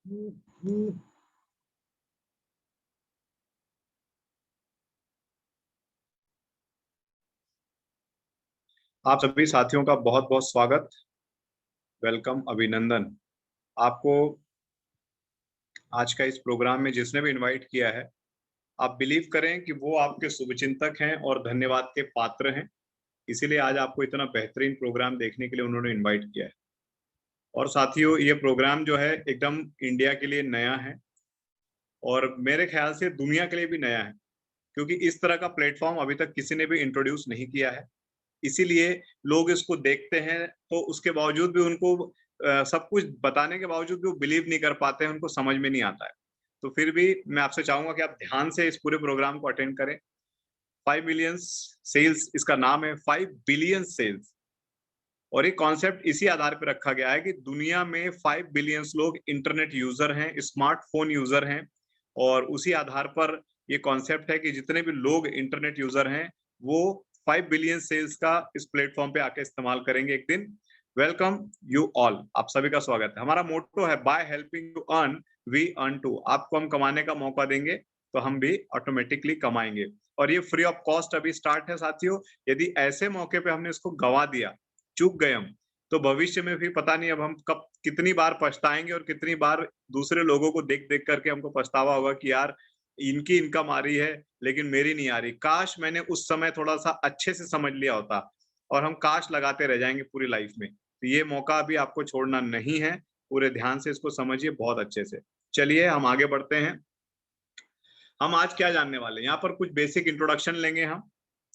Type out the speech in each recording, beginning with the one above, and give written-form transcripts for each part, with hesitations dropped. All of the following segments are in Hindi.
आप सभी साथियों का बहुत बहुत स्वागत, वेलकम, अभिनंदन। आपको आज का इस प्रोग्राम में जिसने भी इनवाइट किया है, आप बिलीव करें कि वो आपके शुभचिंतक हैं और धन्यवाद के पात्र हैं। इसीलिए आज आपको इतना बेहतरीन प्रोग्राम देखने के लिए उन्होंने इनवाइट किया है। और साथियों, ये प्रोग्राम जो है एकदम इंडिया के लिए नया है और मेरे ख्याल से दुनिया के लिए भी नया है, क्योंकि इस तरह का प्लेटफॉर्म अभी तक किसी ने भी इंट्रोड्यूस नहीं किया है। इसीलिए लोग इसको देखते हैं तो उसके बावजूद भी उनको सब कुछ बताने के बावजूद भी वो बिलीव नहीं कर पाते हैं, उनको समझ में नहीं आता है। तो फिर भी मैं आपसे चाहूंगा कि आप ध्यान से इस पूरे प्रोग्राम को अटेंड करें। 5 बिलियन सेल्स इसका नाम है, 5 बिलियन सेल्स। और ये कॉन्सेप्ट इसी आधार पर रखा गया है कि दुनिया में 5 बिलियन लोग इंटरनेट यूजर हैं, स्मार्टफोन यूजर हैं, और उसी आधार पर ये कॉन्सेप्ट है कि जितने भी लोग इंटरनेट यूजर हैं वो 5 बिलियन सेल्स का इस प्लेटफॉर्म पे आके इस्तेमाल करेंगे एक दिन। वेलकम यू ऑल, आप सभी का स्वागत है। हमारा मोटो है, by helping to earn we earn too. आपको हम कमाने का मौका देंगे तो हम भी ऑटोमेटिकली कमाएंगे, और ये फ्री ऑफ कॉस्ट अभी स्टार्ट है साथियों। यदि ऐसे मौके पे हमने इसको गवा दिया, चूक गए हम, तो भविष्य में भी पता नहीं अब हम कब कितनी बार पछताएंगे और कितनी बार दूसरे लोगों को देख देख करके हमको पछतावा होगा कि यार इनकी इनकम आ रही है लेकिन मेरी नहीं आ रही, काश मैंने उस समय थोड़ा सा अच्छे से समझ लिया होता। और हम काश लगाते रह जाएंगे पूरी लाइफ में। तो ये मौका अभी आपको छोड़ना नहीं है, पूरे ध्यान से इसको समझिए बहुत अच्छे से। चलिए हम आगे बढ़ते हैं। हम आज क्या जानने वाले हैं, यहाँ पर कुछ बेसिक इंट्रोडक्शन लेंगे हम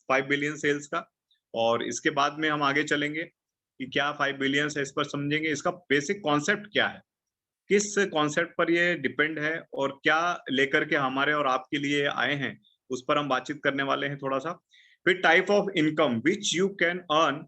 5 बिलियन सेल्स का, और इसके बाद में हम आगे चलेंगे कि क्या 5 बिलियन है, इस पर समझेंगे इसका बेसिक कॉन्सेप्ट क्या है, किस कॉन्सेप्ट पर ये डिपेंड है और क्या लेकर के हमारे और आपके लिए आए हैं, उस पर हम बातचीत करने वाले हैं थोड़ा सा। फिर type of income which you can earn,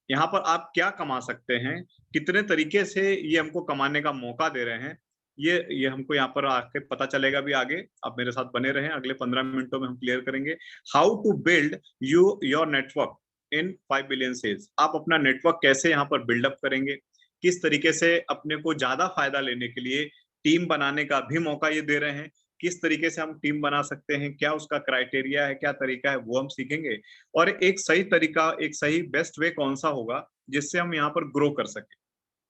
यहाँ पर आप क्या कमा सकते हैं, कितने तरीके से ये हमको कमाने का मौका दे रहे हैं, ये हमको यहाँ पर आके पता चलेगा भी आगे। आप मेरे साथ बने रहें, अगले 15 मिनटों में हम क्लियर करेंगे। How to build your network in 5 billion sales, आप अपना नेटवर्क कैसे यहाँ पर बिल्डअप करेंगे, किस तरीके से अपने को ज्यादा फायदा लेने के लिए टीम बनाने का भी मौका ये दे रहे हैं, किस तरीके से हम टीम बना सकते हैं, क्या उसका क्राइटेरिया है, क्या तरीका है, वो हम सीखेंगे। और एक सही तरीका, एक सही बेस्ट वे कौन सा होगा जिससे हम यहाँ पर ग्रो कर सके,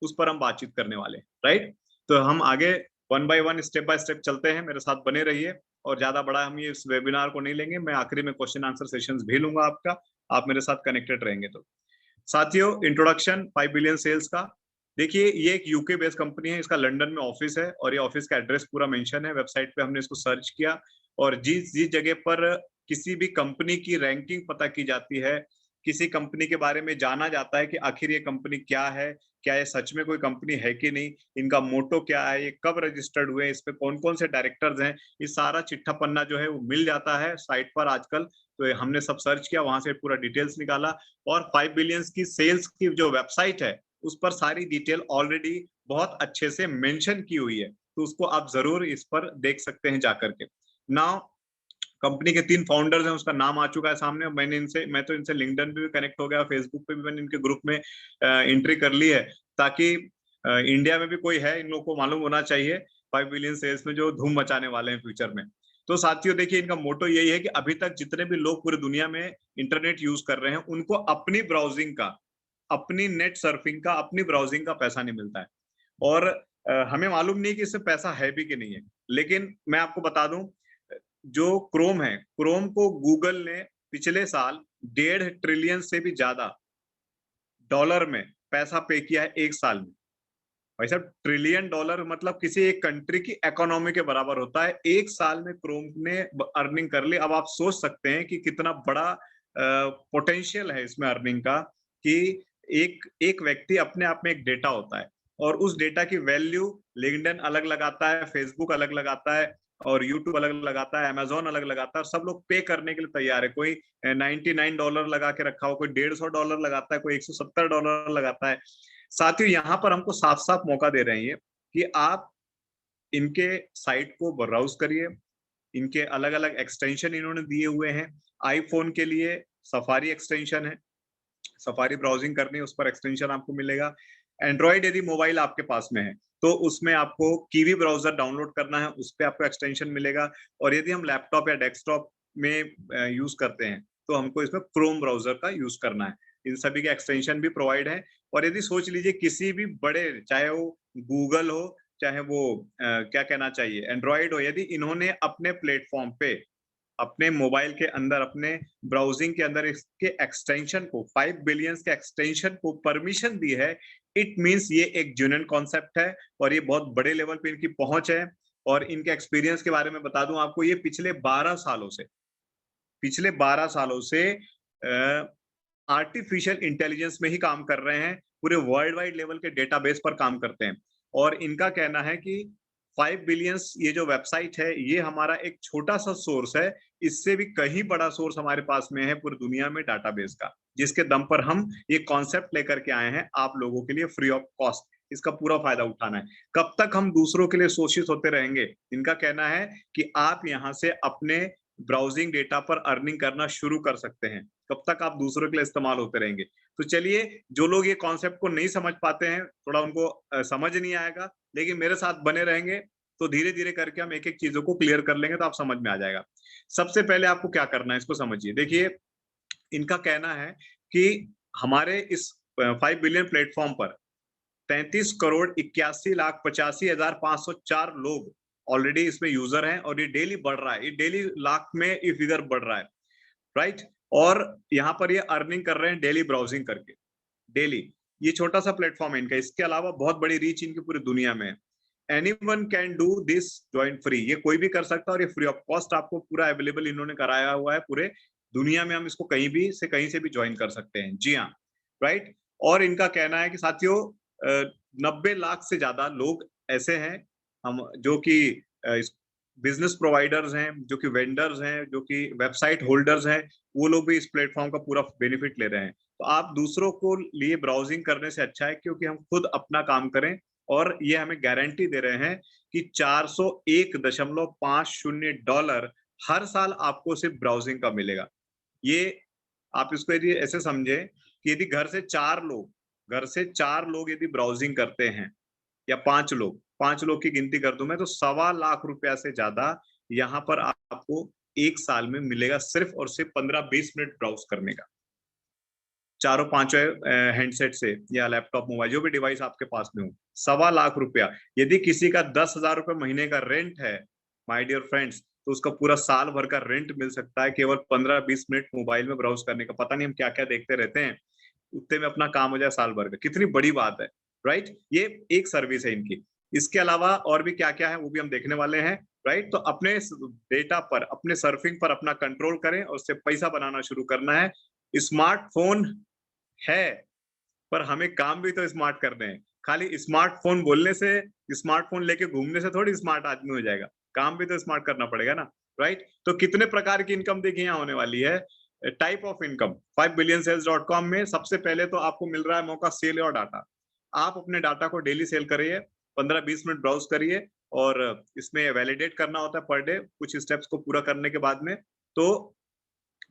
उस पर हम बातचीत करने वाले हैं, राइट। तो हम आगे one by one, step by step चलते हैं, मेरे साथ बने रहिए। और ज्यादा बड़ा हम ये इस वेबिनार को नहीं लेंगे, मैं आखिरी में क्वेश्चन आंसर सेशंस भी लूंगा आपका, आप मेरे साथ कनेक्टेड रहेंगे। तो साथियों, इंट्रोडक्शन 5 बिलियन सेल्स का। देखिए, ये एक यूके बेस्ड कंपनी है, इसका लंदन में ऑफिस है, और ये ऑफिस का एड्रेस पूरा मेंशन है वेबसाइट पे, हमने इसको सर्च किया। और जिस जिस जगह पर किसी भी कंपनी की रैंकिंग पता की जाती है, किसी कंपनी के बारे में जाना जाता है कि आखिर ये कंपनी क्या है, क्या ये सच में कोई कंपनी है कि नहीं, इनका मोटो क्या है, ये कब रजिस्टर्ड हुए, इस पे कौन कौन से डायरेक्टर्स हैं, ये सारा चिट्ठा पन्ना जो है वो मिल जाता है साइट पर आजकल। तो हमने सब सर्च किया, वहां से पूरा डिटेल्स निकाला, और 5 बिलियन की सेल्स की जो वेबसाइट है उस पर सारी डिटेल ऑलरेडी बहुत अच्छे से मेंशन की हुई है, तो उसको आप जरूर इस पर देख सकते हैं जाकर के। नाउ, कंपनी के 3 फाउंडर्स हैं, उसका नाम आ चुका है सामने। मैं तो इनसे लिंक्डइन पे भी कनेक्ट हो गया, फेसबुक पे भी मैंने इनके ग्रुप में एंट्री कर ली है, ताकि इंडिया में भी कोई है, इन लोगों को मालूम होना चाहिए 5 बिलियन सेल्स में जो धूम मचाने वाले हैं फ्यूचर में। तो साथियों देखिए, इनका मोटो यही है कि अभी तक जितने भी लोग पूरी दुनिया में इंटरनेट यूज कर रहे हैं उनको अपनी ब्राउजिंग का, अपनी नेट सर्फिंग का, अपनी ब्राउजिंग का पैसा नहीं मिलता है। और हमें मालूम नहीं कि इसमें पैसा है भी कि नहीं है, लेकिन मैं आपको बता दूं, जो क्रोम है, क्रोम को गूगल ने पिछले साल 1.5 ट्रिलियन से भी ज्यादा डॉलर में पैसा पे किया है एक साल में। भाई साहब, ट्रिलियन डॉलर मतलब किसी एक कंट्री की इकोनॉमी के बराबर होता है। एक साल में क्रोम ने अर्निंग कर ली। अब आप सोच सकते हैं कि कितना बड़ा पोटेंशियल है इसमें अर्निंग का, कि एक एक व्यक्ति अपने आप में एक डेटा होता है, और उस डेटा की वैल्यू लिंक्डइन अलग लगाता है, फेसबुक अलग लगाता है, और यूट्यूब अलग लगाता है, अमेजोन अलग लगाता है, और सब लोग पे करने के लिए तैयार है। कोई $99 लगा के रखा हो, कोई $150 लगाता है, कोई $170 लगाता है। साथियों, यहाँ पर हमको साफ साफ मौका दे रहे हैं कि आप इनके साइट को ब्राउज करिए। इनके अलग अलग एक्सटेंशन इन्होंने दिए हुए हैं। आईफोन के लिए सफारी एक्सटेंशन है, सफारी ब्राउजिंग करनी है उस पर एक्सटेंशन आपको मिलेगा। एंड्रॉइड यदि मोबाइल आपके पास में है तो उसमें आपको कीवी ब्राउजर डाउनलोड करना है, उस पे आपको एक्सटेंशन मिलेगा। और यदि हम लैपटॉप या डेस्कटॉप में यूज करते हैं तो हमको इसमें क्रोम ब्राउजर का यूज करना है। इन सभी के एक्सटेंशन भी प्रोवाइड है। और यदि सोच लीजिए किसी भी बड़े, चाहे वो गूगल हो, चाहे वो क्या कहना चाहिए एंड्रॉइड हो, यदि इन्होंने अपने प्लेटफॉर्म पे अपने मोबाइल के अंदर अपने ब्राउजिंग के अंदर इसके एक्सटेंशन को 5 बिलियंस के एक्सटेंशन को परमिशन दी है, इट मींस ये एक जेन्युइन कॉन्सेप्ट है और ये बहुत बड़े लेवल पे इनकी पहुंच है। और इनके एक्सपीरियंस के बारे में बता दूं आपको, ये पिछले 12 सालों से आर्टिफिशियल इंटेलिजेंस में ही काम कर रहे हैं, पूरे वर्ल्ड वाइड लेवल के डेटाबेस पर काम करते हैं। और इनका कहना है कि 5 बिलियंस ये जो वेबसाइट है ये हमारा एक छोटा सा सोर्स है, इससे भी कहीं बड़ा सोर्स हमारे पास में है पूरी दुनिया में डाटाबेस का, जिसके दम पर हम ये कॉन्सेप्ट लेकर के आए हैं आप लोगों के लिए फ्री ऑफ कॉस्ट। इसका पूरा फायदा उठाना है। कब तक हम दूसरों के लिए शोषित होते रहेंगे? इनका कहना है कि आप यहाँ से अपने ब्राउजिंग डेटा पर अर्निंग करना शुरू कर सकते हैं। कब तक आप दूसरों के लिए इस्तेमाल होते रहेंगे? तो चलिए, जो लोग ये कॉन्सेप्ट को नहीं समझ पाते हैं, थोड़ा उनको समझ नहीं आएगा, लेकिन मेरे साथ बने रहेंगे तो धीरे-धीरे करके हम एक-एक चीजों को क्लियर कर लेंगे तो आप समझ में आ जाएगा। सबसे पहले आपको क्या करना है इसको समझिए। देखिए, इनका कहना है कि हमारे इस 5 बिलियन प्लेटफॉर्म पर 33 करोड़ 81,85,504 लोग ऑलरेडी इसमें यूजर हैं और ये डेली बढ़ रहा है। ये डेली लाख में ये फिगर बढ़ रहा है, राइट? और यहाँ पर ये अर्निंग कर रहे हैं डेली ब्राउजिंग करके, डेली। ये छोटा सा प्लेटफॉर्म है इनका, इसके अलावा बहुत बड़ी रीच इनकी पूरी दुनिया में है। Anyone can do this, join free, ये कोई भी कर सकता है और ये फ्री ऑफ कॉस्ट आपको पूरा अवेलेबल इन्होंने कराया हुआ है पूरे दुनिया में। हम इसको कहीं से भी ज्वाइन कर सकते हैं। जी हाँ, राइट। और इनका कहना है कि साथियों 90 लाख से ज्यादा लोग ऐसे हैं हम जो कि बिजनेस प्रोवाइडर्स हैं, जो कि वेंडर्स हैं, जो कि वेबसाइट होल्डर्स हैं, वो लोग भी इस प्लेटफॉर्म का पूरा बेनिफिट ले रहे हैं। तो आप दूसरों को लिए ब्राउजिंग करने से अच्छा है क्योंकि हम खुद अपना काम करें। और ये हमें गारंटी दे रहे हैं कि $401.50 हर साल आपको सिर्फ ब्राउजिंग का मिलेगा। ये आप इसको यदि ऐसे समझे कि यदि घर से चार लोग यदि ब्राउजिंग करते हैं या 5 लोग की गिनती कर दूं मैं, तो ₹1.25 लाख से ज्यादा यहाँ पर आपको एक साल में मिलेगा, सिर्फ और सिर्फ 15-20 मिनट ब्राउज करने का, चारों पांचों हैंडसेट से या लैपटॉप मोबाइल जो भी डिवाइस आपके पास में हो। ₹1.25 लाख। यदि किसी का 10,000 रुपए महीने का रेंट है माय डियर फ्रेंड्स, तो उसका पूरा साल भर का रेंट मिल सकता है केवल 15-20 मिनट मोबाइल में ब्राउज करने का। पता नहीं हम क्या क्या देखते रहते हैं, उतने में अपना काम हो जाए साल भर का, कितनी बड़ी बात है, राइट? ये एक सर्विस है इनकी। इसके अलावा और भी क्या क्या है वो भी हम देखने वाले हैं, राइट? तो अपने डेटा पर, अपने सर्फिंग पर अपना कंट्रोल करें और उससे पैसा बनाना शुरू करना है। स्मार्टफोन है, पर हमें काम भी तो स्मार्ट करने हैं। खाली स्मार्टफोन बोलने से, स्मार्टफोन लेके घूमने से थोड़ी स्मार्ट आदमी हो जाएगा, काम भी तो स्मार्ट करना पड़ेगा ना, राइट? तो कितने प्रकार की इनकम देखिए यहाँ होने वाली है। टाइप ऑफ इनकम 5billionSales.com में सबसे पहले तो आपको मिल रहा है मौका, सेल योर डाटा। आप अपने डाटा को डेली सेल करिए, 15-20 मिनट ब्राउज करिए और इसमें वैलिडेट करना होता है पर डे, कुछ स्टेप्स को पूरा करने के बाद में तो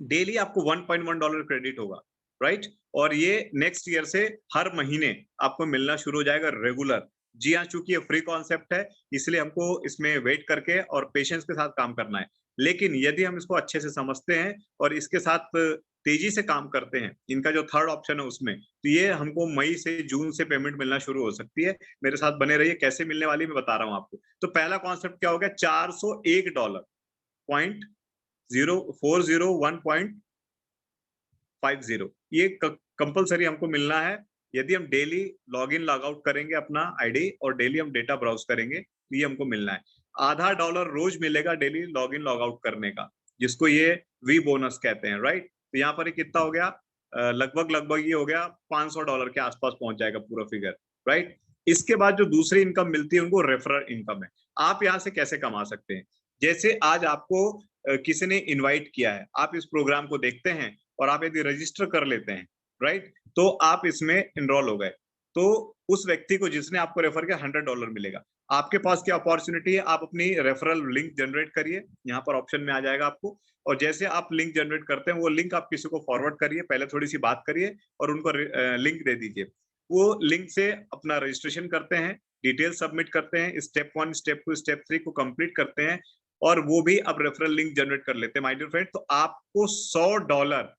डेली आपको $1.1 क्रेडिट होगा, राइट? और ये नेक्स्ट ईयर से हर महीने आपको मिलना शुरू हो जाएगा रेगुलर। जी हाँ, चूंकि ये फ्री कॉन्सेप्ट है इसलिए हमको इसमें वेट करके और पेशेंस के साथ काम करना है। लेकिन यदि हम इसको अच्छे से समझते हैं और इसके साथ तेजी से काम करते हैं, इनका जो थर्ड ऑप्शन है उसमें, तो ये हमको मई से जून से पेमेंट मिलना शुरू हो सकती है। मेरे साथ बने रहिए, कैसे मिलने वाली मैं बता रहा हूँ आपको। तो पहला कॉन्सेप्ट क्या हो गया, $401.040 ये कंपलसरी हमको मिलना है। यदि हम daily log in log out करेंगे अपना आईडी और डेली हम डेटा ब्राउज करेंगे तो ये हमको मिलना है। $0.50 रोज मिलेगा daily log in log out करने का, जिसको ये वी बोनस कहते हैं, राइट? तो यहाँ पर कितना हो गया, लगभग ये हो गया $500 के आसपास पहुंच जाएगा पूरा फिगर, राइट? इसके बाद जो दूसरी इनकम मिलती है उनको रेफरल इनकम है। आप यहाँ से कैसे कमा सकते हैं? जैसे आज आपको किसी ने इनवाइट किया है, आप इस प्रोग्राम को देखते हैं और आप यदि रजिस्टर कर लेते हैं, राइट? तो आप इसमें इनरोल हो गए, तो उस व्यक्ति को जिसने आपको रेफर किया $100 मिलेगा। आपके पास क्या अपॉर्चुनिटी है, आप अपनी रेफरल लिंक जनरेट करिए, यहाँ पर ऑप्शन में आ जाएगा आपको। और जैसे आप लिंक जनरेट करते हैं वो लिंक आप किसी को फॉरवर्ड करिए, पहले थोड़ी सी बात करिए और उनको लिंक दे दीजिए। वो लिंक से अपना रजिस्ट्रेशन करते हैं, डिटेल सबमिट करते हैं, स्टेप 1, स्टेप 2, स्टेप 3 को कंप्लीट करते हैं और वो भी अब रेफरल लिंक जनरेट कर लेते हैं माय डियर फ्रेंड। तो आपको $100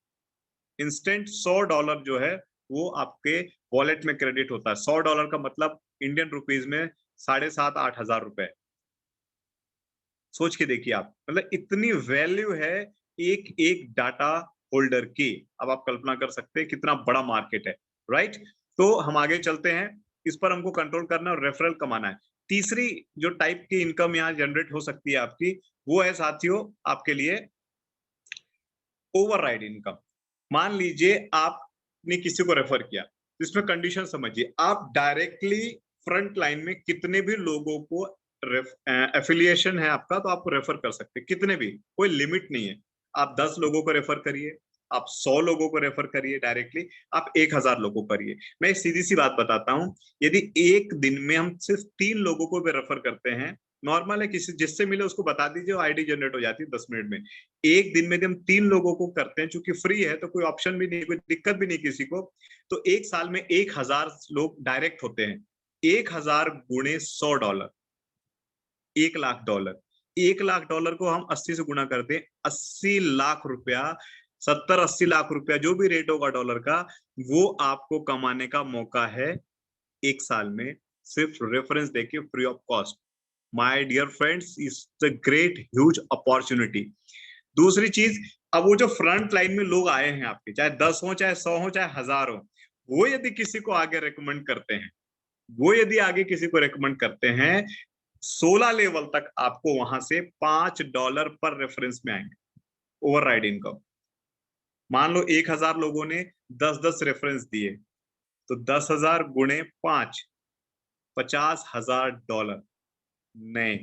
इंस्टेंट $100 जो है वो आपके वॉलेट में क्रेडिट होता है। $100 का मतलब इंडियन रुपीज में 7,500-8,000 रुपए। सोच के देखिए आप, मतलब इतनी वैल्यू है एक एक डाटा होल्डर की। अब आप कल्पना कर सकते हैं कितना बड़ा मार्केट है, राइट? तो हम आगे चलते हैं, इस पर हमको कंट्रोल करना और रेफरल कमाना है। तीसरी जो टाइप की इनकम यहाँ जनरेट हो सकती है आपकी, वो है साथियों आपके लिए ओवरराइड इनकम। मान लीजिए आपने किसी को रेफर किया, इसमें कंडीशन समझिए, आप डायरेक्टली फ्रंट लाइन में कितने भी लोगों को एफिलिएशन है आपका तो आप रेफर कर सकते हैं, कितने भी, कोई लिमिट नहीं है। आप 10 लोगों को रेफर करिए, आप 100 लोगों को रेफर करिए डायरेक्टली, आप 1000 लोगों को करिए। मैं एक सीधी सी बात बताता हूं, यदि एक दिन में हम सिर्फ 3 लोगों को भी रेफर करते हैं, नॉर्मल है, किसी जिससे मिले उसको बता दीजिए, आईडी जनरेट हो जाती है 10 मिनट में। एक दिन में हम 3 लोगों को करते हैं, चूंकि फ्री है तो कोई ऑप्शन भी नहीं, कोई दिक्कत भी नहीं किसी को, तो एक साल में 1000 लोग डायरेक्ट होते हैं। 1000 गुणे $100, $1,00,000। $1,00,000 को हम 80 से गुणा करते हैं, 80 लाख रुपया, 70-80 लाख रुपया जो भी रेट होगा डॉलर का, वो आपको कमाने का मौका है एक साल में, सिर्फ रेफरेंस देके free of cost. My dear friends, is the great huge opportunity. दूसरी चीज, अब वो जो फ्रंट लाइन में लोग आए हैं आपके, चाहे 10 हो, चाहे 100 हो, चाहे 1000 हो, वो यदि किसी को आगे रेकमेंड करते हैं, वो यदि आगे किसी को रेकमेंड करते हैं, 16 लेवल तक आपको वहां से $5 पर रेफरेंस में आएंगे ओवरराइड इनकम। मान लो 1000 लोगों ने 10-10 रेफरेंस दिए, तो 10,000 गुणे 5, $50,000 नए।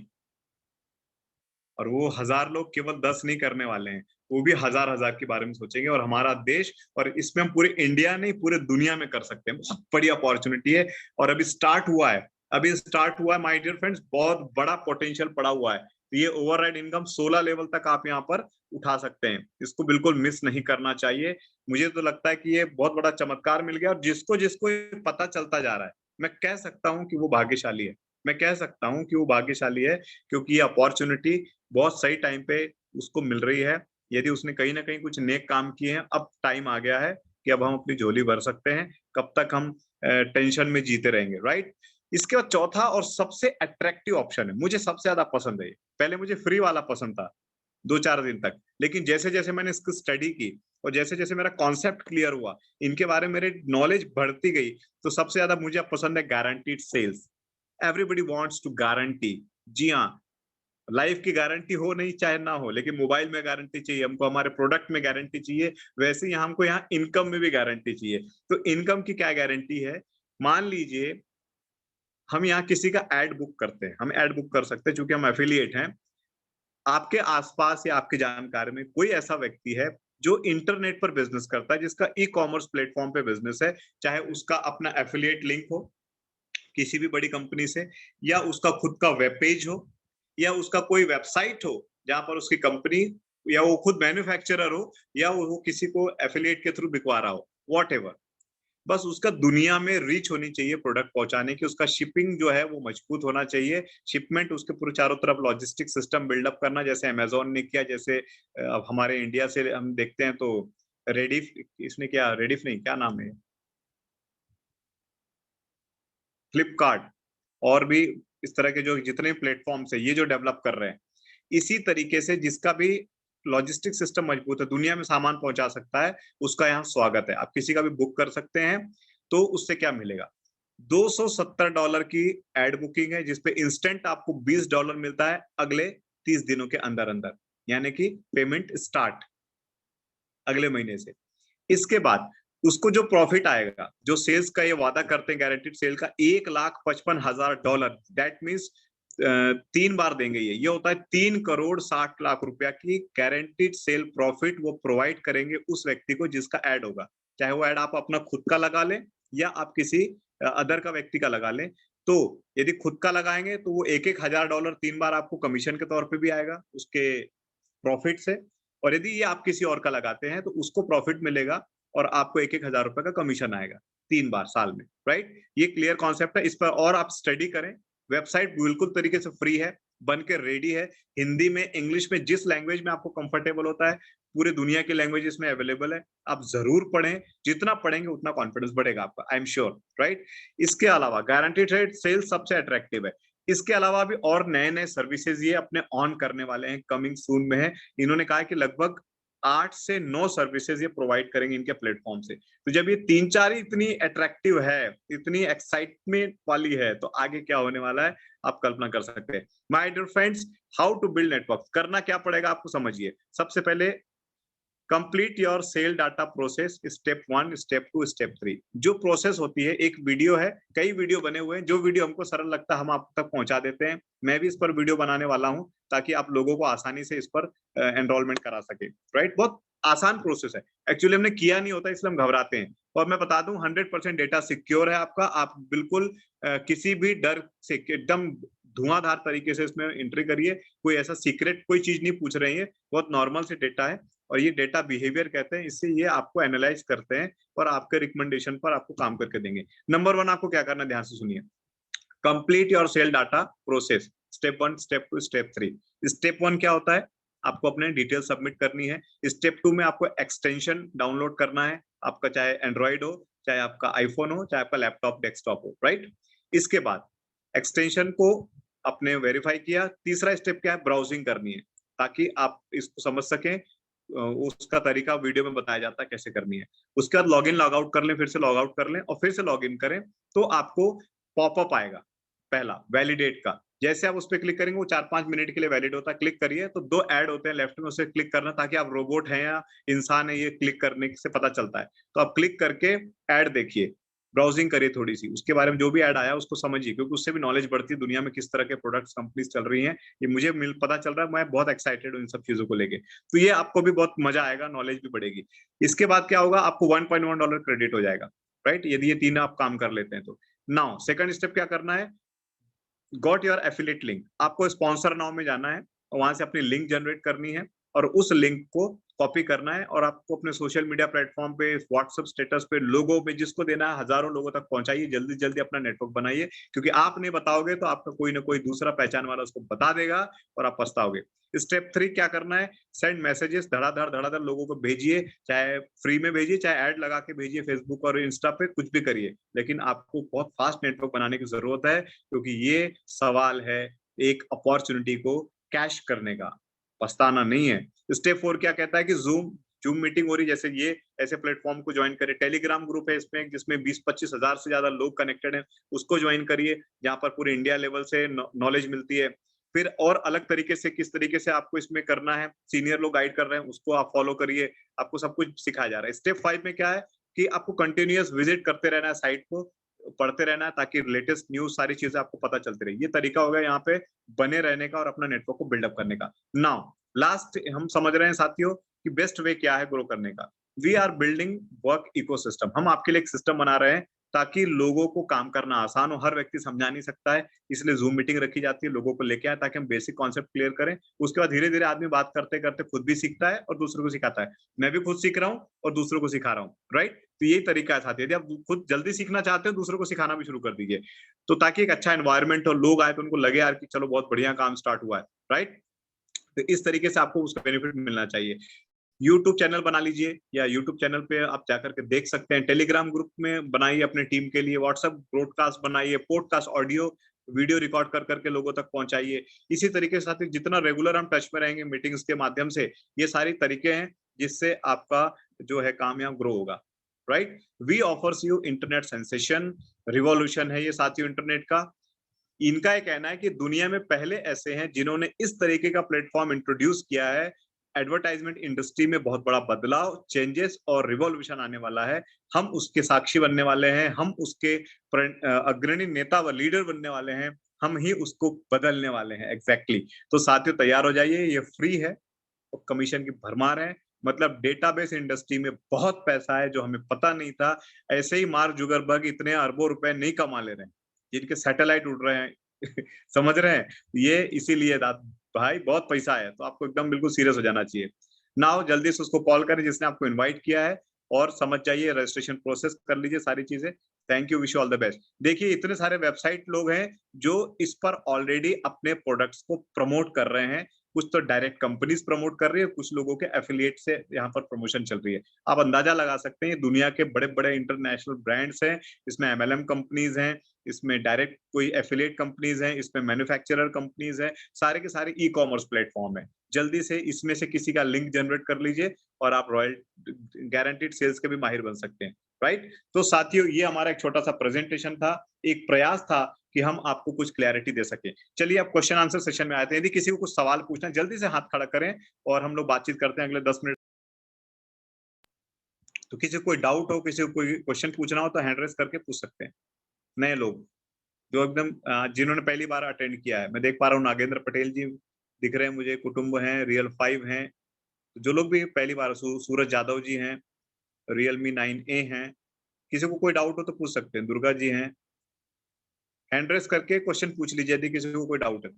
और वो 1000 लोग केवल 10 नहीं करने वाले हैं, वो भी हजार हजार के बारे में सोचेंगे, और हमारा देश, और इसमें हम पूरे इंडिया नहीं पूरे दुनिया में कर सकते हैं। बहुत बड़ी अपॉर्चुनिटी है और अभी स्टार्ट हुआ है, अभी स्टार्ट हुआ है माय डियर फ्रेंड्स, बहुत बड़ा पोटेंशियल पड़ा हुआ है। तो ये ओवरराइड इनकम 16 लेवल तक आप यहाँ पर उठा सकते हैं, इसको बिल्कुल मिस नहीं करना चाहिए। मुझे तो लगता है कि ये बहुत बड़ा चमत्कार मिल गया, और जिसको जिसको पता चलता जा रहा है, मैं कह सकता हूँ कि वो भाग्यशाली है, मैं कह सकता हूँ कि वो भाग्यशाली है, क्योंकि ये अपॉर्चुनिटी बहुत सही टाइम पे उसको मिल रही है। यदि उसने कहीं ना कहीं कुछ नेक काम किए हैं, अब टाइम आ गया है कि अब हम अपनी झोली भर सकते हैं, कब तक हम टेंशन में जीते रहेंगे, राइट? इसके बाद चौथा और सबसे अट्रैक्टिव ऑप्शन है, मुझे सबसे ज्यादा पसंद है ये। पहले मुझे फ्री वाला पसंद था 2-4 दिन तक, लेकिन जैसे जैसे मैंने इसको स्टडी की और जैसे जैसे मेरा कॉन्सेप्ट क्लियर हुआ, इनके बारे में मेरी नॉलेज बढ़ती गई, तो सबसे ज्यादा मुझे अब पसंद है guaranteed sales. Everybody wants to guarantee. जी हाँ, लाइफ की गारंटी हो नहीं चाहे ना हो, लेकिन मोबाइल में गारंटी चाहिए हमको, हमारे प्रोडक्ट में गारंटी चाहिए, वैसे ही हमको यहाँ इनकम में भी गारंटी चाहिए। तो इनकम की क्या गारंटी है? मान लीजिए हम यहाँ किसी का एड बुक करते हैं, हम एड बुक कर सकते हैं, चूंकि हम एफिलिएट हैं। आपके आसपास या आपके जानकारी में कोई ऐसा व्यक्ति है जो इंटरनेट पर बिजनेस करता है, जिसका ई कॉमर्स प्लेटफॉर्म पे बिजनेस है, चाहे उसका अपना एफिलिएट लिंक हो किसी भी बड़ी कंपनी से, या उसका खुद का वेब पेज हो, या उसका कोई वेबसाइट हो जहां पर उसकी कंपनी, या वो खुद मैन्युफैक्चरर हो, या वो किसी को एफिलिएट के थ्रू बिकवा रहा हो, वॉट एवर। बस उसका दुनिया में रीच होनी चाहिए प्रोडक्ट पहुंचाने की, उसका शिपिंग जो है वो मजबूत होना चाहिए, शिपमेंट उसके पूरे चारों तरफ लॉजिस्टिक सिस्टम बिल्डअप करना, जैसे अमेजोन ने किया, जैसे अब हमारे इंडिया से हम देखते हैं तो रेडिफ, इसने क्या, रेडिफ नहीं, क्या नाम है, फ्लिपकार्ट, और भी इस तरह के जो जितने प्लेटफॉर्म्स है ये जो डेवलप कर रहे हैं, इसी तरीके से जिसका भी लॉजिस्टिक सिस्टम मजबूत है, दुनिया में सामान पहुंचा सकता है, उसका यहाँ स्वागत है। आप किसी का भी बुक कर सकते हैं, तो उससे क्या मिलेगा? $270 की एड बुकिंग है, जिसपे इंस्टेंट आपको $20 मिलता है अगले 30 दिनों के अंदर अंदर, यानी कि पेमेंट स्टार्ट अगले महीने से। इसके बाद उसको जो प्रॉफिट आएगा, जो सेल्स का ये वादा करते हैं गारंटीड सेल का, $1,55,000, दैट मीन्स 3 बार देंगे ये होता है 3,60,00,000 रुपया की गारंटीड सेल प्रॉफिट वो प्रोवाइड करेंगे उस व्यक्ति को जिसका ऐड होगा। चाहे वो ऐड आप अपना खुद का लगा लें या आप किसी अदर का व्यक्ति का लगा लें। तो यदि खुद का लगाएंगे तो वो $1,000 3 बार आपको कमीशन के तौर पे भी आएगा उसके प्रॉफिट से, और यदि ये आप किसी और का लगाते हैं तो उसको प्रॉफिट मिलेगा और आपको $1,000 का कमीशन आएगा। 3 बार साल में, राइट? ये क्लियर कॉन्सेप्ट है, इस पर और आप स्टडी करें। वेबसाइट बिल्कुल तरीके से फ्री है, बन के रेडी है, हिंदी में, इंग्लिश में, जिस लैंग्वेज में आपको कंफर्टेबल होता है, पूरे दुनिया की लैंग्वेजेस में अवेलेबल है। आप जरूर पढ़ें, जितना पढ़ेंगे उतना कॉन्फिडेंस बढ़ेगा आपका, आई एम श्योर, राइट? इसके अलावा गारंटी ट्रेड सेल्स सबसे अट्रैक्टिव है। इसके अलावा भी और नए-नए सर्विसेज ये अपने ऑन करने वाले हैं, कमिंग सून में है। इन्होंने कहा है कि लगभग 8 से 9 सर्विसेज ये प्रोवाइड करेंगे इनके प्लेटफॉर्म से। तो जब ये 3-4 ही इतनी अट्रैक्टिव है, इतनी एक्साइटमेंट वाली है, तो आगे क्या होने वाला है आप कल्पना कर सकते हैं। My dear friends, how to build network, करना क्या पड़ेगा आपको समझिए। सबसे पहले complete your sell data process, step 1, step 2, step 3। जो प्रोसेस होती है, एक वीडियो है, कई वीडियो बने हुए हैं, जो वीडियो हमको सरल लगता है हम आप तक पहुंचा देते हैं। मैं भी इस पर वीडियो बनाने वाला हूं ताकि आप लोगों को आसानी से इस पर एनरोलमेंट करा सके, राइट? बहुत आसान प्रोसेस है, एक्चुअली हमने किया नहीं होता इसलिए हम घबराते हैं। और मैं बता दूं 100% डेटा सिक्योर है आपका, आप बिल्कुल किसी भी डर से एकदम धुआंधार तरीके से इसमें एंट्री करिए। कोई ऐसा सीक्रेट कोई चीज नहीं पूछ रही है, बहुत नॉर्मल से डेटा है। और ये डेटा बिहेवियर कहते हैं, इससे ये आपको एनालाइज करते हैं और आपके रिकमेंडेशन पर आपको काम करके देंगे। नंबर 1 आपको क्या करना है, ध्यान से सुनिए। Complete your sell data process, step 1, step 2, step 3। Step 1 क्या होता है, आपको अपने डिटेल सबमिट करनी है। स्टेप 2 में आपको एक्सटेंशन डाउनलोड करना है, आपका चाहे एंड्रॉइड हो, चाहे आपका आईफोन हो, चाहे आपका लैपटॉप डेस्कटॉप हो, राइट? इसके बाद एक्सटेंशन को आपने वेरीफाई किया। तीसरा स्टेप क्या है, ब्राउजिंग करनी है, ताकि आप इसको समझ सकें। उसका तरीका वीडियो में बताया जाता है कैसे करनी है। उसके बाद लॉगिन लॉग आउट कर लें, फिर से लॉग आउट कर लें और फिर से लॉगिन करें, तो आपको पॉपअप आएगा पहला वैलिडेट का। जैसे आप उस पर क्लिक करेंगे वो 4-5 मिनट के लिए वैलिड होता है। क्लिक करिए तो 2 ऐड होते हैं लेफ्ट में, उसे क्लिक करना, ताकि आप रोबोट हैं या इंसान है ये क्लिक करने से पता चलता है। तो आप क्लिक करके ऐड देखिए, ब्राउजिंग करिए थोड़ी सी, उसके बारे में जो भी ऐड आया उसको समझिए, क्योंकि उससे भी नॉलेज बढ़ती है दुनिया में किस तरह के प्रोडक्ट्स कंपनीज चल रही हैं। ये मुझे पता चल रहा है, मैं बहुत एक्साइटेड हूँ इन सब चीजों को लेके। तो ये आपको भी बहुत मजा आएगा, नॉलेज भी बढ़ेगी। इसके बाद क्या होगा, आपको $1.1 क्रेडिट हो जाएगा, राइट? यदि ये 3 आप काम कर लेते हैं तो। नाउ सेकंड स्टेप क्या करना है, गॉट योर एफिलिएट लिंक। आपको स्पॉन्सर नाउ में जाना है और वहां से अपनी लिंक जनरेट करनी है और उस लिंक को कॉपी करना है और आपको अपने सोशल मीडिया प्लेटफॉर्म पे, व्हाट्सएप स्टेटस पे, लोगों पे, जिसको देना है हजारों लोगों तक पहुंचाइए। जल्दी जल्दी अपना नेटवर्क बनाइए, क्योंकि आप नहीं बताओगे तो आपका कोई ना कोई दूसरा पहचान वाला उसको बता देगा और आप पछताओगे। स्टेप 3 क्या करना है, सेंड मैसेजेस, धड़ाधड़ धड़ाधड़ लोगों को भेजिए, चाहे फ्री में भेजिए, चाहे ऐड लगा के भेजिए फेसबुक और इंस्टा पे, कुछ भी करिए, लेकिन आपको बहुत फास्ट नेटवर्क बनाने की जरूरत है, क्योंकि ये सवाल है एक अपॉर्चुनिटी को कैश करने का, पछताना नहीं है। स्टेप 4 क्या कहता है कि जूम जूम मीटिंग हो रही, जैसे ये ऐसे प्लेटफॉर्म को ज्वाइन करिए। टेलीग्राम ग्रुप है इसमें, जिसमें 20-25 हजार से ज्यादा लोग कनेक्टेड हैं, उसको ज्वाइन करिए, जहां पर पूरे इंडिया लेवल से नॉलेज मिलती है। फिर और अलग तरीके से किस तरीके से आपको इसमें करना है, सीनियर लोग गाइड कर रहे हैं, उसको आप फॉलो करिए, आपको सब कुछ सिखाया जा रहा है। स्टेप 5 में क्या है कि आपको कंटिन्यूअस विजिट करते रहना है साइट को, पढ़ते रहना है, ताकि लेटेस्ट न्यूज सारी चीजें आपको पता चलती रही। ये तरीका होगा यहाँ पे बने रहने का और अपना नेटवर्क को बिल्डअप करने का। नाउ लास्ट हम समझ रहे हैं साथियों कि बेस्ट वे क्या है ग्रो करने का। We are building work ecosystem, हम आपके लिए एक सिस्टम बना रहे हैं ताकि लोगों को काम करना आसान हो। हर व्यक्ति समझा नहीं सकता है, इसलिए जूम मीटिंग रखी जाती है, लोगों को लेके आए ताकि हम बेसिक कॉन्सेप्ट क्लियर करें। उसके बाद धीरे धीरे आदमी बात करते करते खुद भी सीखता है और दूसरों को सिखाता है। मैं भी खुद सीख रहा हूँ और दूसरों को सिखा रहा हूँ, राइट? तो यही तरीका है साथी, यदि आप खुद जल्दी सीखना चाहते हो दूसरों को सिखाना भी शुरू कर दीजिए, तो ताकि एक अच्छा एनवायरनमेंट और लोग आए तो उनको लगे यार कि चलो बहुत बढ़िया काम स्टार्ट हुआ है, राइट? तो इस तरीके से आपको उसका बेनिफिट मिलना चाहिए। यूट्यूब चैनल बना लीजिए, या यूट्यूब चैनल पे आप जाकर के देख सकते हैं। टेलीग्राम ग्रुप में बनाइए अपने टीम के लिए, व्हाट्सएप ब्रॉडकास्ट बनाइए, पॉडकास्ट ऑडियो वीडियो रिकॉर्ड कर करके लोगों तक पहुंचाइए। इसी तरीके से साथ ही जितना रेगुलर हम टच में रहेंगे मीटिंग्स के माध्यम से, ये सारी तरीके हैं जिससे आपका जो है कामयाब ग्रो होगा, right? We offers you internet sensation, revolution है ये साथियों इंटरनेट का। इनका ये कहना है कि दुनिया में पहले ऐसे हैं जिन्होंने इस तरीके का प्लेटफॉर्म इंट्रोड्यूस किया है। एडवर्टाइजमेंट इंडस्ट्री में बहुत बड़ा बदलाव, चेंजेस और रिवॉल्यूशन आने वाला है। हम उसके साक्षी बनने वाले हैं, हम उसके अग्रणी नेता व लीडर बनने वाले हैं, हम ही उसको बदलने वाले हैं। एग्जैक्टली तो साथियों तैयार हो जाइए, ये फ्री है और कमीशन की भरमार है। मतलब डेटाबेस इंडस्ट्री में बहुत पैसा है जो हमें पता नहीं था। ऐसे ही मार्क जुगरबर्ग इतने अरबों रुपए नहीं कमा ले रहे हैं, जिनके सैटेलाइट उड़ रहे हैं समझ रहे हैं? ये इसीलिए भाई बहुत पैसा है, तो आपको एकदम बिल्कुल सीरियस हो जाना चाहिए। नाउ जल्दी से उसको कॉल करें जिसने आपको इनवाइट किया है और समझ जाइए, रजिस्ट्रेशन प्रोसेस कर लीजिए सारी चीजें। Thank you, wish you all the best. देखिए इतने सारे वेबसाइट लोग हैं जो इस पर ऑलरेडी अपने प्रोडक्ट्स को प्रमोट कर रहे हैं। कुछ तो डायरेक्ट कंपनीज प्रमोट कर रही है, कुछ लोगों के एफिलिएट से यहाँ पर प्रमोशन चल रही है। आप अंदाजा लगा सकते हैं दुनिया के बड़े बड़े इंटरनेशनल ब्रांड्स हैं, इसमें एमएलएम कंपनीज हैं, इसमें डायरेक्ट कोई एफिलिएट कंपनीज हैं, इसमें मैन्युफैक्चरर कंपनीज हैं, सारे के सारे ई कॉमर्स प्लेटफॉर्म है। जल्दी से इसमें से किसी का लिंक जनरेट कर लीजिए और आप रॉयल गारंटीड सेल्स के भी माहिर बन सकते हैं। राइट, तो साथियों ये हमारा एक छोटा सा प्रेजेंटेशन था, एक प्रयास था कि हम आपको कुछ क्लैरिटी दे सके। चलिए अब क्वेश्चन आंसर सेशन में आते हैं। यदि किसी को कुछ सवाल पूछना है जल्दी से हाथ खड़ा करें और हम लोग बातचीत करते हैं अगले 10 मिनट। तो किसी को कोई डाउट हो, किसी को कोई क्वेश्चन पूछना हो तो हैंड रेस करके पूछ सकते हैं। नए लोग जो एकदम जिन्होंने पहली बार अटेंड किया है, मैं देख पा रहा हूँ नागेंद्र पटेल जी दिख रहे हैं मुझे, कुटुंब हैं, रियल 5 हैं। जो लोग भी पहली बार, सूरज यादव जी हैं, रियलमी 9A हैं। किसी को कोई डाउट हो तो पूछ सकते हैं। दुर्गा जी हैं, हैंड रेस करके क्वेश्चन पूछ लीजिए यदि किसी को कोई डाउट है।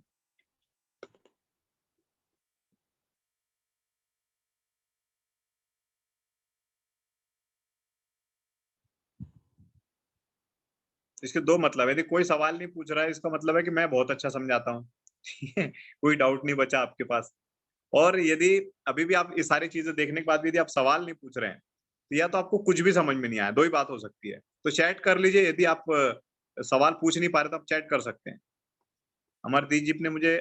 इसके दो मतलब है, यदि कोई सवाल नहीं पूछ रहा है इसका मतलब है कि मैं बहुत अच्छा समझाता हूँ। ठीक है, कोई डाउट नहीं बचा आपके पास। और यदि अभी भी आप ये सारी चीजें देखने के बाद भी यदि आप सवाल नहीं पूछ रहे हैं तो या तो आपको कुछ भी समझ में नहीं आया, दो ही बात हो सकती है। तो चैट कर लीजिए, यदि आप सवाल पूछ नहीं पा रहे तो आप चैट कर सकते हैं। अमरदीप जी ने मुझे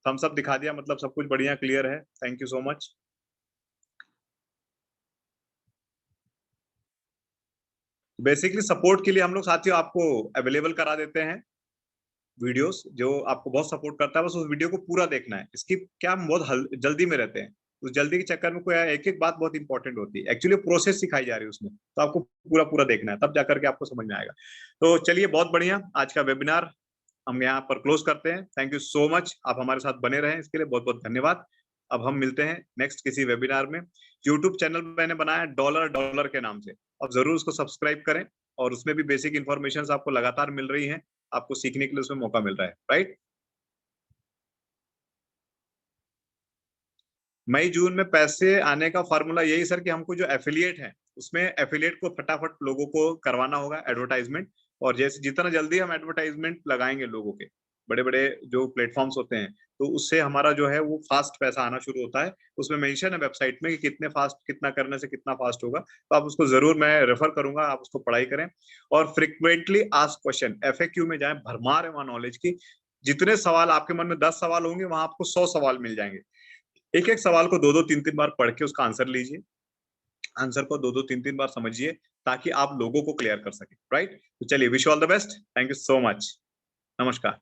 थम्स अप दिखा दिया, मतलब सब कुछ बढ़िया क्लियर है। Thank you so much. Basically support के लिए हम लोग साथियों आपको अवेलेबल करा देते हैं वीडियोस, जो आपको बहुत सपोर्ट करता है। बस उस वीडियो को पूरा देखना है। इसकी क्या, हम बहुत जल्दी में रहते हैं, उस जल्दी के चक्कर में कोई एक एक बात बहुत इंपॉर्टेंट होती है। एक्चुअली प्रोसेस सिखाई जा रही है उसमें, तो आपको पूरा पूरा देखना है, तब जाकर के आपको समझ में आएगा। तो चलिए, बहुत बढ़िया, आज का वेबिनार हम यहाँ पर क्लोज करते हैं। थैंक यू सो मच, आप हमारे साथ बने रहें, इसके लिए बहुत बहुत धन्यवाद। अब हम मिलते हैं नेक्स्ट किसी वेबिनार में। यूट्यूब चैनल मैंने बनाया डॉलर डॉलर के नाम से, अब जरूर उसको सब्सक्राइब करें, और उसमें भी बेसिक इन्फॉर्मेशन आपको लगातार मिल रही है, आपको सीखने के लिए उसमें मौका मिल रहा है। राइट, मई जून में पैसे आने का फॉर्मूला यही सर कि हमको जो एफिलिएट है उसमें एफिलिएट को फटाफट लोगों को करवाना होगा एडवर्टाइजमेंट। और जैसे जितना जल्दी हम एडवर्टाइजमेंट लगाएंगे लोगों के, बड़े बड़े जो प्लेटफॉर्म्स होते हैं, तो उससे हमारा जो है वो फास्ट पैसा आना शुरू होता है। उसमें मेंशन है वेबसाइट में कि कितने फास्ट, कितना करने से कितना फास्ट होगा। तो आप उसको जरूर, मैं रेफर करूंगा, आप उसको पढ़ाई करें। और फ्रिक्वेंटली आस्क क्वेश्चन, एफएक्यू में जाएं, भरमार है वहां नॉलेज की। जितने सवाल आपके मन में 10 सवाल होंगे, वहां आपको 100 सवाल मिल जाएंगे। एक एक सवाल को दो दो तीन तीन बार पढ़ के उसका आंसर लीजिए, आंसर को दो दो तीन तीन बार समझिए, ताकि आप लोगों को क्लियर कर सके। राइट, तो चलिए, wish all the best. Thank you so much. नमस्कार।